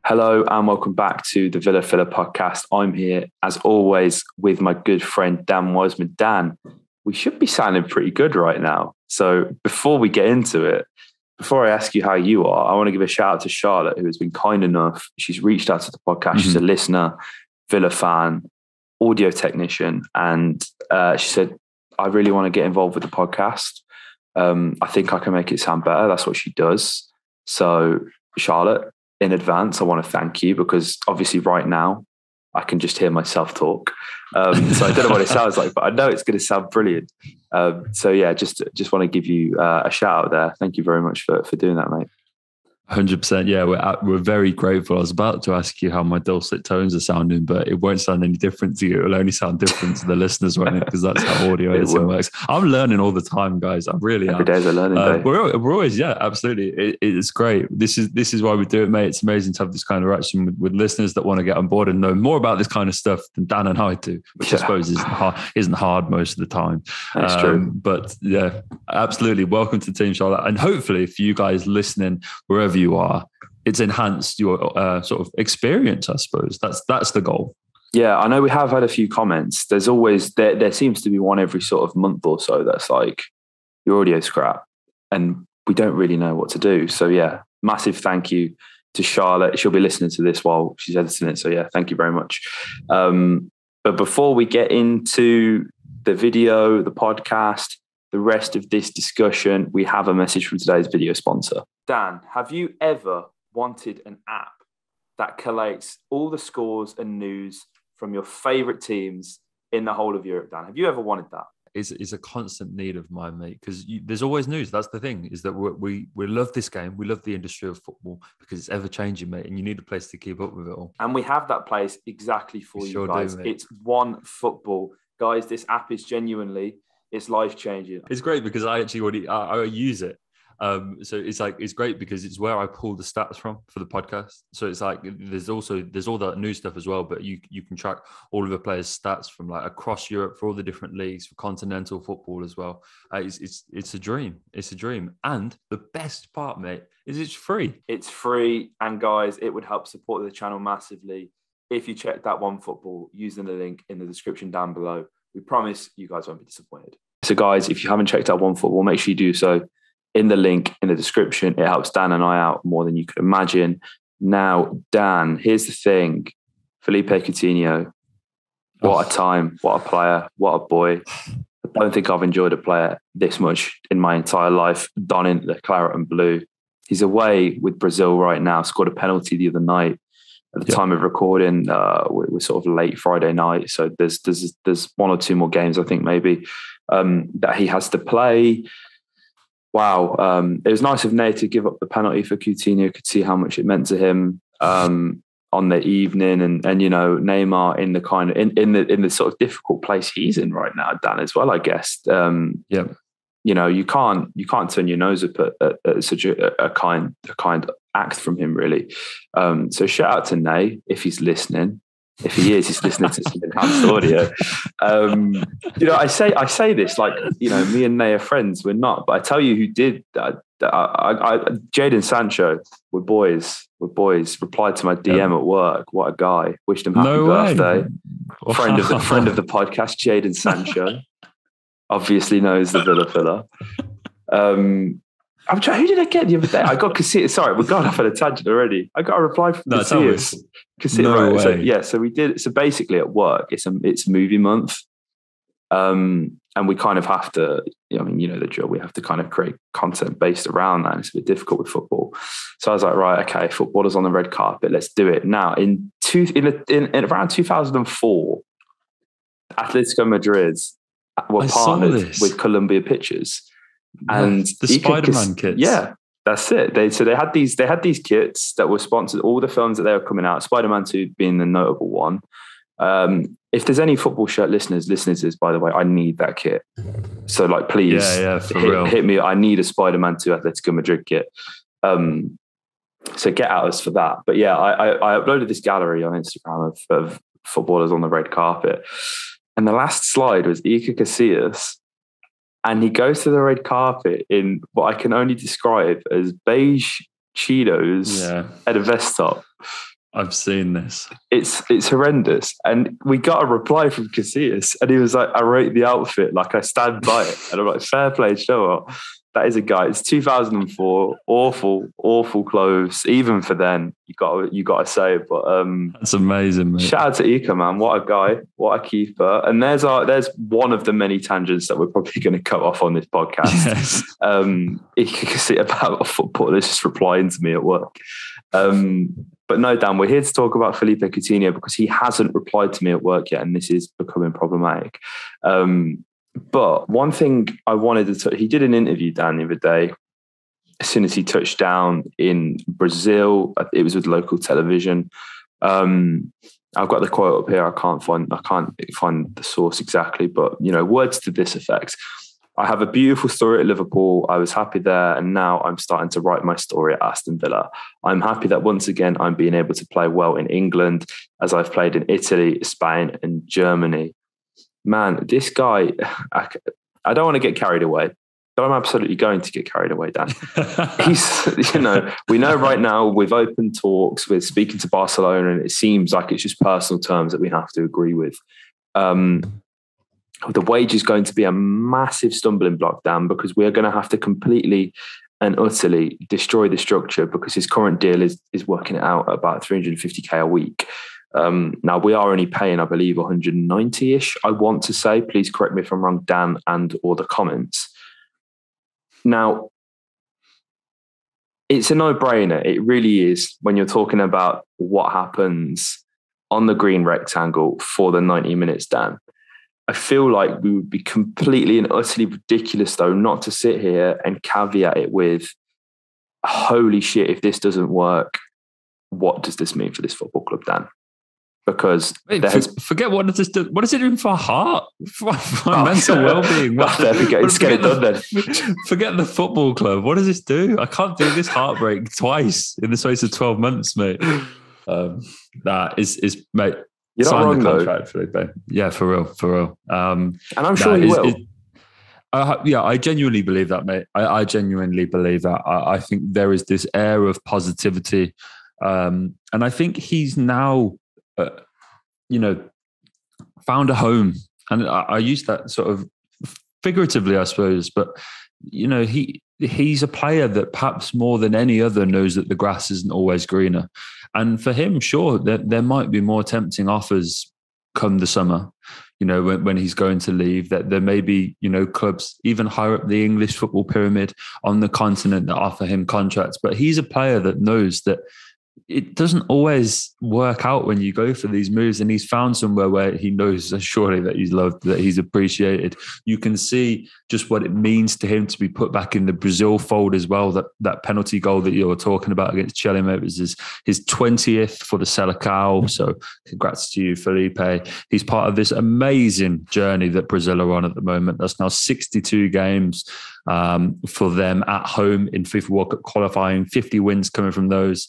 Hello and welcome back to the Villa Filler podcast. I'm here, as always, with my good friend Dan Wiseman. Dan, we should be sounding pretty good right now. So before we get into it, before I ask you how you are, I want to give a shout out to Charlotte, who has been kind enough. She's reached out to the podcast. She's a listener, Villa fan, audio technician. And she said, I really want to get involved with the podcast. I think I can make it sound better. That's what she does. So Charlotte, in advance, I want to thank you because obviously right now I can just hear myself talk. So I don't know what it sounds like, but I know it's going to sound brilliant. So yeah, just want to give you a shout out there. Thank you very much for doing that, mate. 100%. Yeah, we're very grateful. I was about to ask you how my dulcet tones are sounding, but it won't sound any different to you. It'll only sound different to the listeners, won't it? Because that's how audio editing works. I'm learning all the time, guys. I really am. Every day's a learning day. We're always, yeah, absolutely. It's great. This is why we do it, mate. It's amazing to have this kind of interaction with listeners that want to get on board and know more about this kind of stuff than Dan and I do, which I suppose isn't hard most of the time. That's true. But yeah, absolutely. Welcome to Team Charlotte, and hopefully, for you guys listening, wherever you are, it's enhanced your sort of experience, I suppose. That's the goal. Yeah, I know we have had a few comments. There's always there seems to be one every sort of month or so that's like, your audio's crap and we don't really know what to do. So yeah, massive thank you to Charlotte. She'll be listening to this while she's editing it. So yeah, thank you very much. But before we get into the video, the podcast, the rest of this discussion, we have a message from today's video sponsor. Dan, have you ever wanted an app that collates all the scores and news from your favourite teams in the whole of Europe, Dan? Have you ever wanted that? It's a constant need of mine, mate, because there's always news. That's the thing, is that we love this game. We love the industry of football because it's ever-changing, mate, and you need a place to keep up with it all. And we have that place exactly for you sure guys. Do, it's OneFootball. Guys, this app is genuinely, it's life-changing. It's great because I actually I use it. So it's great because it's where I pull the stats from for the podcast. So it's like there's all that new stuff as well, but you can track all of the players' stats from like across Europe for all the different leagues, for continental football as well. It's a dream. It's a dream. And the best part, mate, is it's free. It's free, and guys, it would help support the channel massively if you check that OneFootball using the link in the description down below. We promise you guys won't be disappointed. So guys, if you haven't checked out OneFootball, make sure you do so. In the link in the description, it helps Dan and I out more than you could imagine. Now, Dan, here's the thing. Philippe Coutinho, what a time, what a player, what a boy. I don't think I've enjoyed a player this much in my entire life, donning the claret and blue. He's away with Brazil right now, scored a penalty the other night. At the time of recording, we're sort of late Friday night. So there's one or two more games, I think, maybe, that he has to play. Wow. It was nice of Ney to give up the penalty for Coutinho. Could see how much it meant to him on the evening, and you know, Neymar in the kind of in the sort of difficult place he's in right now, Dan, as well, I guess. You know, you can't turn your nose up at such a kind act from him, really. So shout out to Ney if he's listening. If he is, he's listening to some enhanced audio. You know, I say this like, you know, me and Ney are friends. We're not, but I tell you who did that. Jadon Sancho, we're boys. Replied to my DM at work. What a guy! Wished him happy birthday. Friend of the podcast, Jadon Sancho, obviously knows the Villa Filler. I'm trying. Who did I get the other day? I got Casillas. Sorry, we're going off on a tangent already. I got a reply from Casillas. No way. So we did. So basically, at work, it's movie month, and we kind of have to. I mean, you know the drill. We have to kind of create content based around that. And it's a bit difficult with football. So I was like, right, okay, footballers on the red carpet. Let's do it now. In around 2004, Atletico Madrid were partnered with Columbia Pictures. And the Spider-Man kits. Yeah, that's it. They had these kits that were sponsored, all the films that they were coming out, Spider-Man 2 being the notable one. If there's any football shirt listeners listening to this, by the way, I need that kit. So like, please hit me. I need a Spider-Man 2 Atletico Madrid kit. So get at us for that. But yeah, I uploaded this gallery on Instagram of footballers on the red carpet. And the last slide was Iker Casillas. And he goes to the red carpet in what I can only describe as beige Cheetos and a vest top. I've seen this. It's horrendous. And we got a reply from Casillas, and he was like, I rate the outfit, like I stand by it. And I'm like, fair play, show up. That is a guy. It's 2004. Awful clothes. Even for then, you got to say it. But that's amazing, mate. Shout out to Ika, man. What a guy. What a keeper. And there's one of the many tangents that we're probably going to cut off on this podcast. Yes. Ika can see about a footballer just replying to me at work. But no, Dan, we're here to talk about Philippe Coutinho because he hasn't replied to me at work yet, and this is becoming problematic. But one thing I wanted to he did an interview, Dan, the other day. As soon as he touched down in Brazil, it was with local television. I've got the quote up here. I can't find the source exactly, but words to this effect. I have a beautiful story at Liverpool. I was happy there, and now I'm starting to write my story at Aston Villa. I'm happy that once again I'm being able to play well in England, as I've played in Italy, Spain, and Germany. Man, this guy, I don't want to get carried away, but I'm absolutely going to get carried away, Dan. He's, we know right now we've opened talks, we're speaking to Barcelona, and it seems like it's just personal terms that we have to agree with. The wage is going to be a massive stumbling block, Dan, because we are going to have to completely and utterly destroy the structure because his current deal is working it out at about 350k a week. Now we are only paying, I believe, 190-ish. I want to say, please correct me if I'm wrong, Dan, and or the comments. Now, it's a no-brainer. It really is when you're talking about what happens on the green rectangle for the 90 minutes, Dan. I feel like we would be completely and utterly ridiculous, though, not to sit here and caveat it with, holy shit, if this doesn't work, what does this mean for this football club, Dan? Because forget what does this do? What does it do for our heart, for mental well-being? Let's get it done then. Forget the football club. What does this do? I can't do this heartbreak twice in the space of 12 months, mate. That is, mate. You're not wrong, the contract, though. Felipe. Yeah, for real. And I'm sure he will. I genuinely believe that, mate. I genuinely believe that. I think there is this air of positivity, and I think he's now, found a home. And I use that sort of figuratively, I suppose. But he's a player that perhaps more than any other knows that the grass isn't always greener. And for him, sure, there might be more tempting offers come the summer, when he's going to leave, that there may be, clubs even higher up the English football pyramid on the continent that offer him contracts. But he's a player that knows that it doesn't always work out when you go for these moves, and he's found somewhere where he knows surely that he's loved, that he's appreciated. You can see just what it means to him to be put back in the Brazil fold as well. That penalty goal that you were talking about against Chile, mate, was his 20th for the Selecao. So congrats to you, Felipe. He's part of this amazing journey that Brazil are on at the moment. That's now 62 games for them at home in FIFA World Cup qualifying, 50 wins coming from those.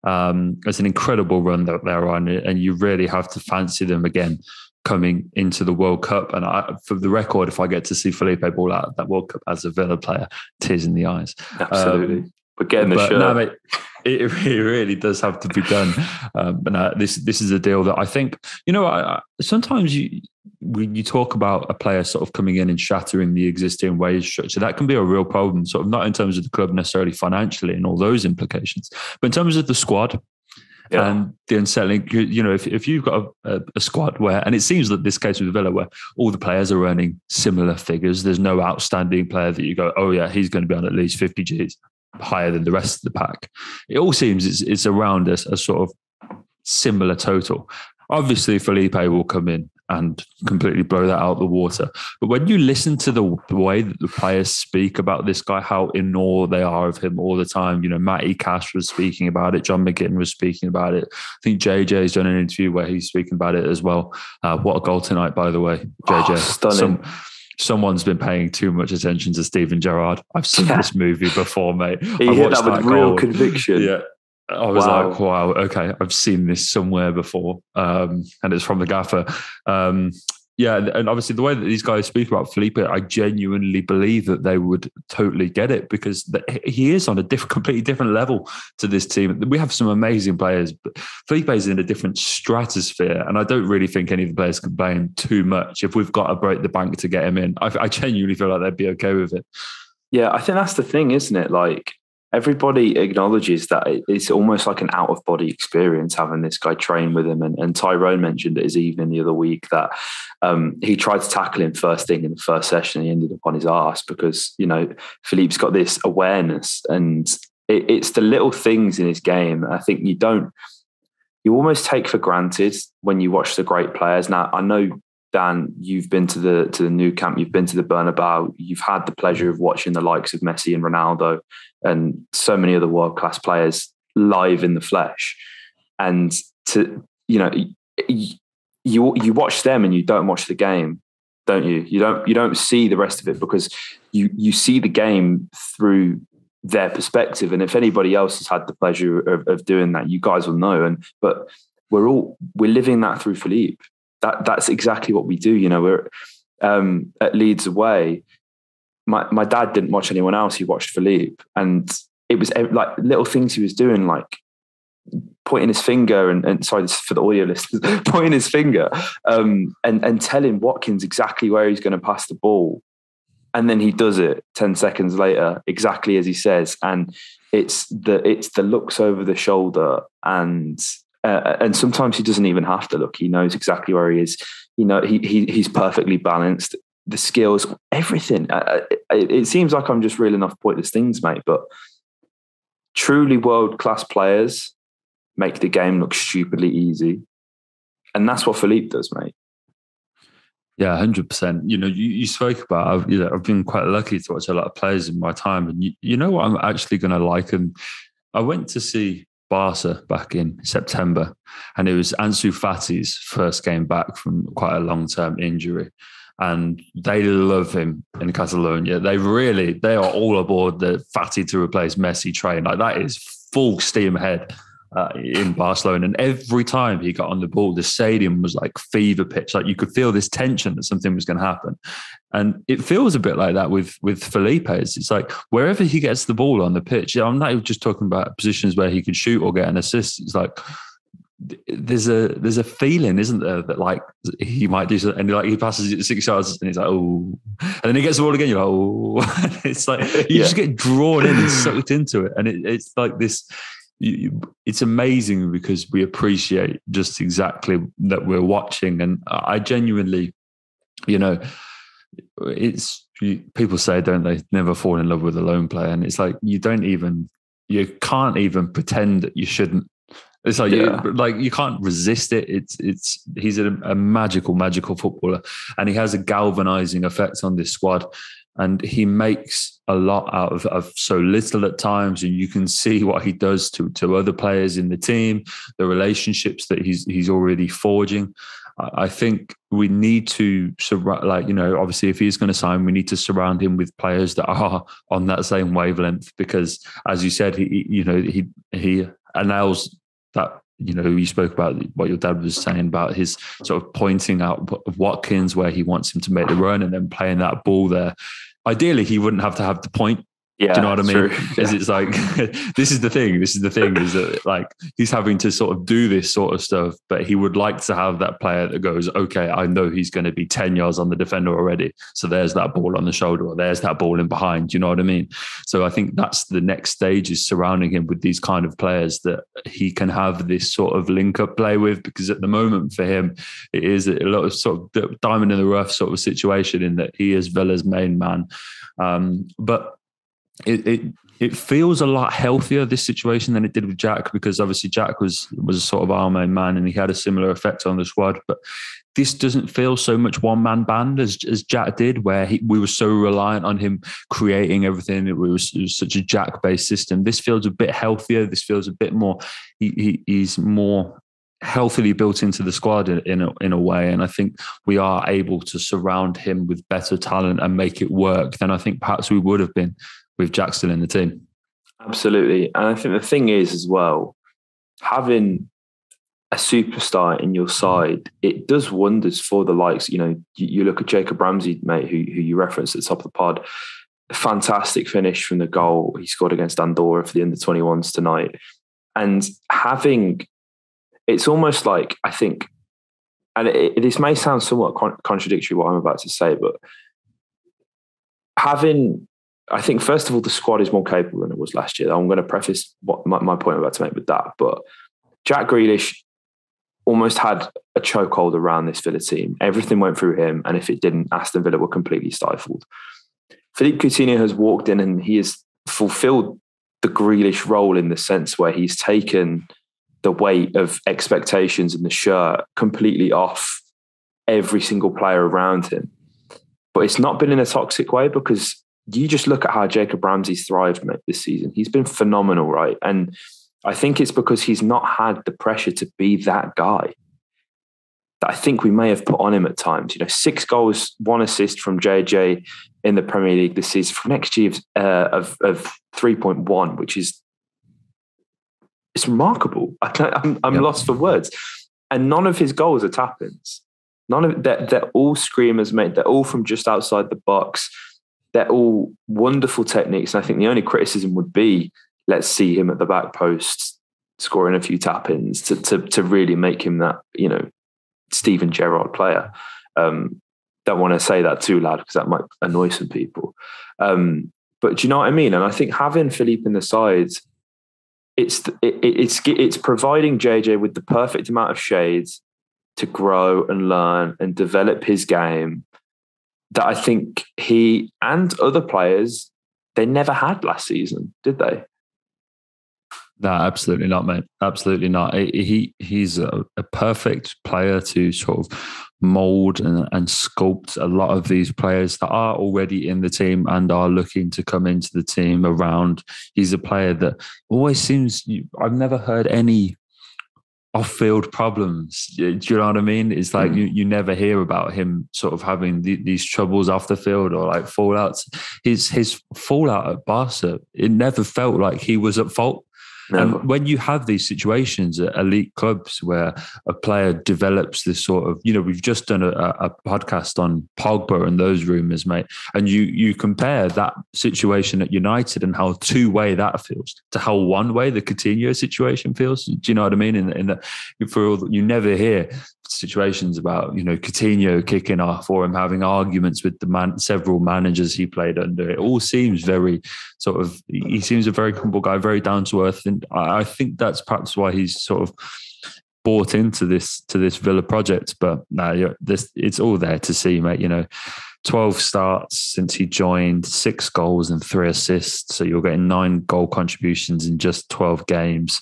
It's an incredible run that they're on, and you really have to fancy them again coming into the World Cup. And for the record, if I get to see Felipe ball out at that World Cup as a Villa player, tears in the eyes. Absolutely. But getting the shirt. No, mate, it really does have to be done. But no, this is a deal that I think, sometimes when you talk about a player sort of coming in and shattering the existing wage structure, that can be a real problem, sort of not in terms of the club necessarily financially and all those implications, but in terms of the squad. Yeah. And the unsettling, if you've got a squad where, and it seems that this case with Villa, where all the players are earning similar figures, there's no outstanding player that you go, oh yeah, he's going to be on at least 50 Gs higher than the rest of the pack. It all seems it's around a sort of similar total. Obviously, Felipe will come in and completely blow that out of the water. But when you listen to the way that the players speak about this guy, how in awe they are of him all the time, Matty Cash was speaking about it. John McGinn was speaking about it. I think JJ's done an interview where he's speaking about it as well. What a goal tonight, by the way, JJ. Stunning. Someone's been paying too much attention to Steven Gerrard. I've seen this movie before, mate. He hit that with real conviction. Yeah. I was like, wow, okay, I've seen this somewhere before. And it's from the gaffer. Yeah, and obviously the way that these guys speak about Felipe, I genuinely believe that they would totally get it, because he is on a completely different level to this team. We have some amazing players, but Felipe is in a different stratosphere, and I don't really think any of the players complain too much. If we've got to break the bank to get him in, I genuinely feel like they'd be okay with it. Yeah, I think that's the thing, isn't it? Like, everybody acknowledges that it's almost like an out-of-body experience having this guy train with him. And Tyrone mentioned at his evening the other week that he tried to tackle him first thing in the first session. He ended up on his arse because, Philippe's got this awareness, and it's the little things in his game. I think you almost take for granted when you watch the great players. Now, I know, Dan, you've been to the new camp, you've been to the Bernabeu, you've had the pleasure of watching the likes of Messi and Ronaldo and so many other world-class players live in the flesh. And you watch them and you don't watch the game, don't you? You don't see the rest of it, because you see the game through their perspective. And if anybody else has had the pleasure of doing that, you guys will know. But we're living that through Philippe. That's exactly what we do. We're at Leeds away. My dad didn't watch anyone else. He watched Philippe, and it was like little things he was doing, like pointing his finger and sorry, this is for the audio listeners, pointing his finger and telling Watkins exactly where he's going to pass the ball. And then he does it 10 seconds later, exactly as he says. And it's the looks over the shoulder, and sometimes he doesn't even have to look. He knows exactly where he is. He's perfectly balanced. The skills, everything. It seems like I'm just reeling off pointless things, mate. But truly world-class players make the game look stupidly easy. And that's what Philippe does, mate. Yeah, 100%. You spoke about, I've been quite lucky to watch a lot of players in my time. And you know what I'm actually going to like? And I went to see Barca back in September, and it was Ansu Fati's first game back from quite a long-term injury. And they love him in Catalonia. They are all aboard the Fati to replace Messi train. Like, that is full steam ahead in Barcelona. And every time he got on the ball, the stadium was like fever pitch. Like, you could feel this tension that something was going to happen. And it feels a bit like that with Felipe. It's like wherever he gets the ball on the pitch, I'm not just talking about positions where he could shoot or get an assist. It's like there's a feeling, isn't there, that like he might do something, and like he passes it 6 yards and he's like, oh, and then he gets the ball again, you're like, oh. It's like you just get drawn in and sucked into it. And it's like this. It's amazing because we appreciate just exactly that we're watching. And I genuinely, it's, people say, don't they, never fall in love with a lone player. And it's like, you can't even pretend that you shouldn't. It's like, you can't resist it. He's a magical footballer, and he has a galvanizing effect on this squad. And he makes a lot out of so little at times, and you can see what he does to other players in the team, the relationships that he's already forging. I think we need to obviously if he's going to sign, we need to surround him with players that are on that same wavelength, because as you said, he allows that. You spoke about what your dad was saying about his sort of pointing out of Watkins where he wants him to make the run and then playing that ball there. Ideally, he wouldn't have to have the point. Yeah, do you know what I mean? It's like, this is the thing is that like he's having to sort of do this sort of stuff, but he would like to have that player that goes, okay, I know he's going to be 10 yards on the defender already. So there's that ball on the shoulder, or there's that ball in behind. Do you know what I mean? So I think that's the next stage, is surrounding him with these kind of players that he can have this sort of link up play with, because at the moment for him, it is a lot of sort of diamond in the rough sort of situation in that he is Villa's main man. But it feels a lot healthier, this situation, than it did with Jack, because obviously Jack was sort of our main man and he had a similar effect on the squad. But this doesn't feel so much one-man band as Jack did, where we were so reliant on him creating everything. It was such a Jack-based system. This feels a bit healthier. This feels a bit more, he's more healthily built into the squad in a way. And I think we are able to surround him with better talent and make it work than I think perhaps we would have been with Jack still in the team. Absolutely. And I think the thing is as well, having a superstar in your side, it does wonders for the likes. You look at Jacob Ramsey, mate, who you referenced at the top of the pod. Fantastic finish from the goal he scored against Andorra for the under-21s tonight. And it's almost like, I think, and this may sound somewhat contradictory what I'm about to say, but I think, first of all, the squad is more capable than it was last year. I'm going to preface what my point I'm about to make with that. But Jack Grealish almost had a chokehold around this Villa team. Everything went through him. And if it didn't, Aston Villa were completely stifled. Philippe Coutinho has walked in and he has fulfilled the Grealish role in the sense where he's taken the weight of expectations and the shirt completely off every single player around him. But it's not been in a toxic way, because you just look at how Jacob Ramsey's thrived, mate, this season. He's been phenomenal, right? And I think it's because he's not had the pressure to be that guy that I think we may have put on him at times. 6 goals, 1 assist from JJ in the Premier League this season for an XG of 3.1, which is it's remarkable. I'm lost for words. And none of his goals are tap-ins. They're all screamers, mate. They're all from just outside the box. They're all wonderful techniques. And I think the only criticism would be, let's see him at the back post scoring a few tap-ins to really make him that, Steven Gerrard player. Don't want to say that too loud because that might annoy some people. But do you know what I mean? And I think having Philippe in the sides, it's providing JJ with the perfect amount of shades to grow and learn and develop his game that I think he and other players, they never had last season, did they? No, absolutely not, mate. Absolutely not. He's a perfect player to sort of mould and sculpt a lot of these players that are already in the team and are looking to come into the team around. He's a player that always seems, I've never heard any off-field problems. Do you know what I mean? It's like you never hear about him sort of having these troubles off the field or like fallouts. His fallout at Barca, it never felt like he was at fault. Never. And when you have these situations at elite clubs where a player develops this sort of, we've just done a podcast on Pogba and those rumours, mate. And you compare that situation at United and how two-way that feels to how one-way the Coutinho situation feels. Do you know what I mean? You never hear situations about, Coutinho kicking off or him having arguments with several managers he played under. It all seems very sort of, he seems a very humble guy, very down to earth. And I think that's perhaps why he's sort of bought into this Villa project. But no, it's all there to see, mate. 12 starts since he joined, 6 goals and 3 assists. So you're getting 9 goal contributions in just 12 games.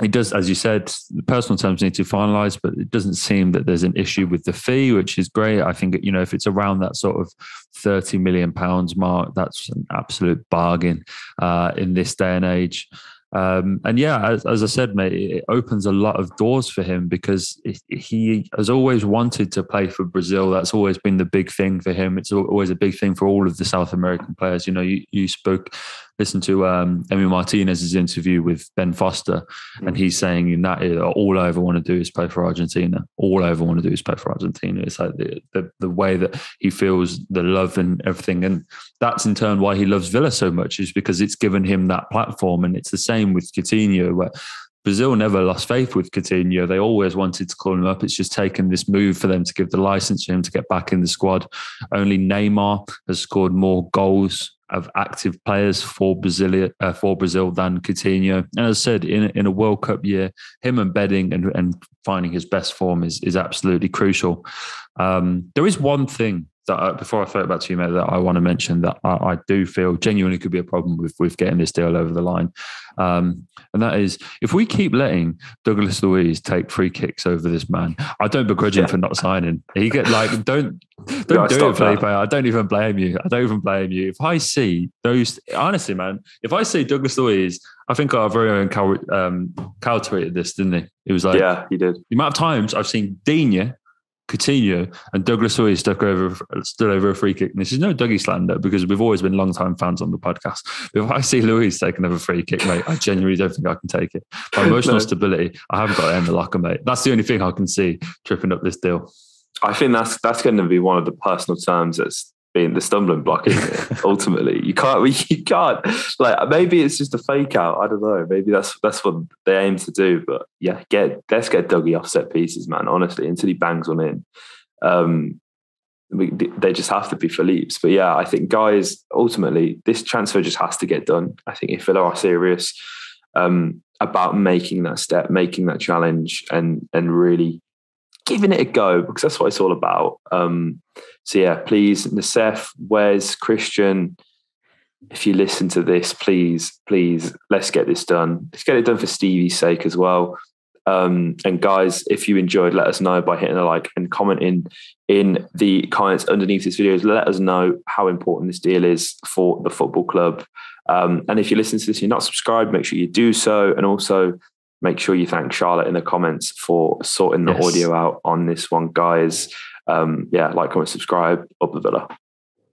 It does, as you said, the personal terms need to finalise, but it doesn't seem that there's an issue with the fee, which is great. I think, if it's around that sort of £30 million mark, that's an absolute bargain in this day and age. And yeah, as I said, mate, it opens a lot of doors for him because he has always wanted to play for Brazil. That's always been the big thing for him. It's always a big thing for all of the South American players. You listened to Emi Martinez's interview with Ben Foster, and he's saying in that, all I ever want to do is play for Argentina. All I ever want to do is play for Argentina. It's like the way that he feels the love and everything. And that's in turn why he loves Villa so much, is because it's given him that platform. And it's the same with Coutinho, where Brazil never lost faith with Coutinho. They always wanted to call him up. It's just taken this move for them to give the license for him to get back in the squad. Only Neymar has scored more goals of active players for Brazil than Coutinho. And as I said, in a World Cup year, him embedding and finding his best form is absolutely crucial. There is one thing that before I throw it back to you, mate, that I want to mention that I do feel genuinely could be a problem with getting this deal over the line. And that is, if we keep letting Douglas Luiz take free kicks over this man, I don't begrudge him for not signing. He get like, don't do it, Felipe. I don't even blame you. If I see those, honestly, man, if I see Douglas Luiz, I think our very own Cal tweeted this, didn't he? It was like, yeah, he did. The amount of times I've seen Digne Coutinho and Douglas Luiz stood over a free kick. And this is no Dougie slander because we've always been long-time fans on the podcast. But if I see Luiz take another free kick, mate, I genuinely don't think I can take it. My emotional stability, I haven't got it in the locker, mate. That's the only thing I can see tripping up this deal. I think that's going to be one of the personal terms that's being the stumbling block, isn't it? Ultimately, you can't. Like, maybe it's just a fake out. I don't know. Maybe that's what they aim to do. But yeah, let's get Dougie off set pieces, man. Honestly, until he bangs one in, they just have to be Philippe's. But yeah, I think, guys, ultimately, this transfer just has to get done. I think if Villa are serious about making that step, making that challenge, and really giving it a go, because that's what it's all about. So yeah, please, Nassef, Wes, Christian, if you listen to this, please, let's get this done. Let's get it done for Stevie's sake as well. And guys, if you enjoyed, let us know by hitting a like and commenting in the comments underneath this video. Let us know how important this deal is for the football club. And if you listen to this and you're not subscribed, make sure you do so. And also make sure you thank Charlotte in the comments for sorting the audio out on this one, guys. Like, comment, subscribe, up the Villa.